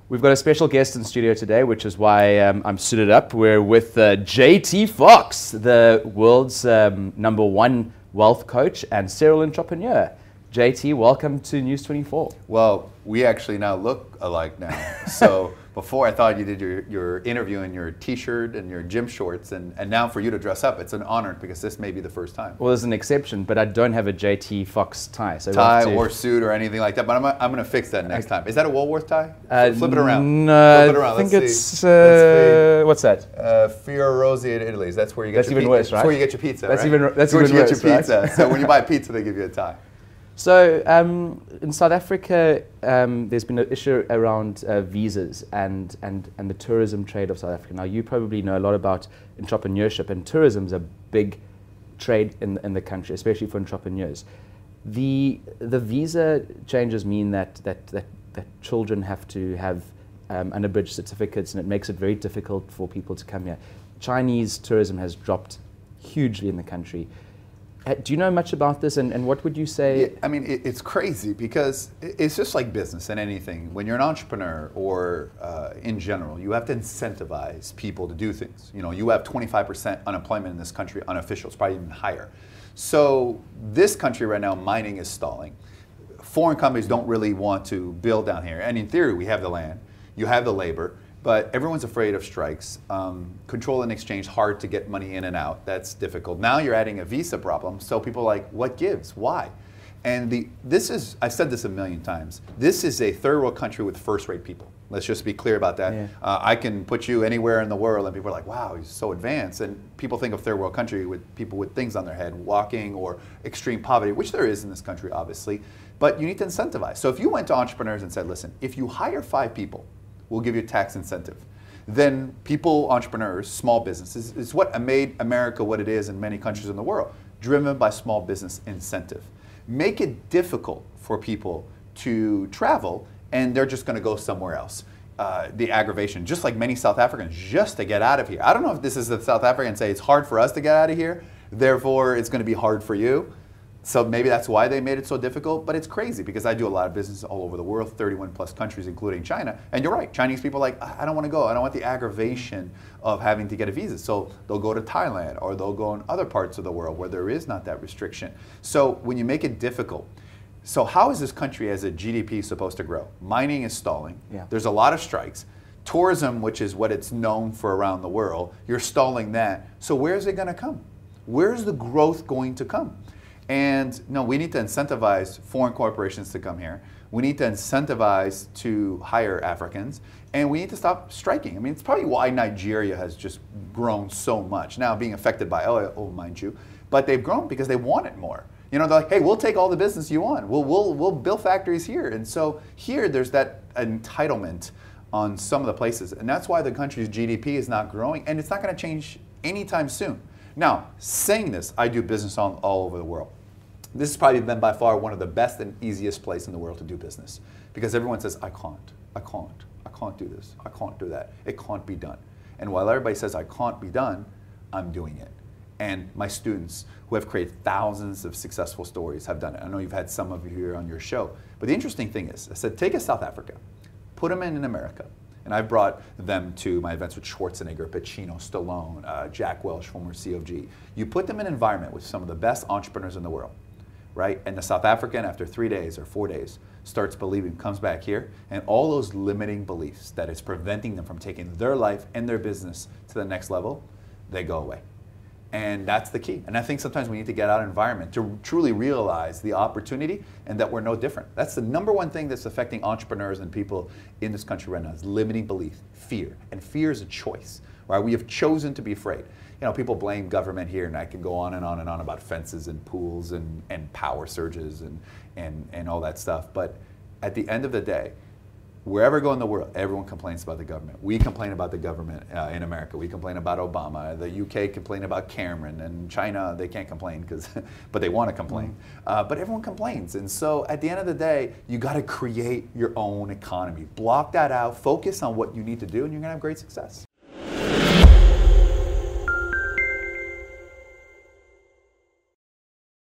We've got a special guest in studio today, which is why I'm suited up. We're with JT Fox, the world's #1 wealth coach and serial entrepreneur. JT, welcome to News 24. Well, we actually now look alike now. So before I thought you did your interview in your t-shirt and your gym shorts, and now for you to dress up, it's an honor because this may be the first time. Well, there's an exception, but I don't have a JT Fox tie. So tie or suit or anything like that, but I'm going to fix that next time. Is that a Woolworth tie? Flip it around. No, Flip it around. I think Let's what's that? Fiorozzi at Italy's. That's where you get that's your even worse, right? That's where you get your pizza, that's right? Even, that's where even you worse, get your pizza. Right? So when you buy pizza, they give you a tie. So in South Africa, there's been an issue around visas and the tourism trade of South Africa. Now, you probably know a lot about entrepreneurship, and tourism is a big trade in the country, especially for entrepreneurs. The visa changes mean that children have to have unabridged certificates, and it makes it very difficult for people to come here. Chinese tourism has dropped hugely in the country. Do you know much about this, and what would you say? Yeah, I mean, it's crazy because it's just like business and anything. When you're an entrepreneur or in general, you have to incentivize people to do things. You know, you have 25% unemployment in this country, unofficial. It's probably even higher. So this country right now, mining is stalling. Foreign companies don't really want to build down here. And in theory, we have the land, you have the labor, but everyone's afraid of strikes. Control and exchange, hard to get money in and out. That's difficult. Now you're adding a visa problem. So people are like, what gives? Why? And this is, I've said this a million times, this is a third world country with first-rate people. Let's just be clear about that. Yeah. I can put you anywhere in the world and people are like, wow, he's so advanced. And people think of third world country with people with things on their head, walking or extreme poverty, which there is in this country, obviously. But you need to incentivize. So if you went to entrepreneurs and said, listen, if you hire 5 people, we'll give you a tax incentive. Then people, entrepreneurs, small businesses, is what made America what it is in many countries in the world, driven by small business incentive. Make it difficult for people to travel, and they're just going to go somewhere else. The aggravation, just like many South Africans, just to get out of here. I don't know if this is the South Africans say it's hard for us to get out of here, therefore it's going to be hard for you. So maybe that's why they made it so difficult, but it's crazy because I do a lot of business all over the world, 31 plus countries, including China. And you're right, Chinese people are like, I don't want to go. I don't want the aggravation of having to get a visa. So they'll go to Thailand or they'll go in other parts of the world where there is not that restriction. So when you make it difficult, so how is this country as a GDP supposed to grow? Mining is stalling. Yeah. There's a lot of strikes. Tourism, which is what it's known for around the world, you're stalling that. So where's it going to come? Where's the growth going to come? And no, we need to incentivize foreign corporations to come here. We need to incentivize to hire Africans, and we need to stop striking. I mean, it's probably why Nigeria has just grown so much. Now being affected by oil, mind you, but they've grown because they want it more. You know, they're like, hey, we'll take all the business you want. We'll build factories here. And so here, there's that entitlement on some of the places, and that's why the country's GDP is not growing, and it's not going to change anytime soon. Now, saying this, I do business all over the world. This has probably been by far one of the best and easiest place in the world to do business because everyone says, I can't do this, I can't do that, it can't be done. And while everybody says I can't be done, I'm doing it. And my students who have created thousands of successful stories have done it. I know you've had some of you here on your show. But the interesting thing is, I said, take a South Africa, put them in America. And I've brought them to my events with Schwarzenegger, Pacino, Stallone, Jack Welch, former COG. You put them in an environment with some of the best entrepreneurs in the world, right? And the South African, after 3 days or 4 days, starts believing, comes back here, and all those limiting beliefs that is preventing them from taking their life and their business to the next level, they go away. And that's the key. And I think sometimes we need to get out of environment to truly realize the opportunity and that we're no different. That's the #1 thing that's affecting entrepreneurs and people in this country right now is limiting belief, fear. And fear is a choice, right? We have chosen to be afraid. You know, people blame government here, and I can go on and on and on about fences and pools and power surges and all that stuff. But at the end of the day, wherever I go in the world, everyone complains about the government. We complain about the government in America. We complain about Obama. The UK complain about Cameron. And China, they can't complain, but they want to complain. But everyone complains. And so at the end of the day, you got to create your own economy. Block that out. Focus on what you need to do, and you're going to have great success.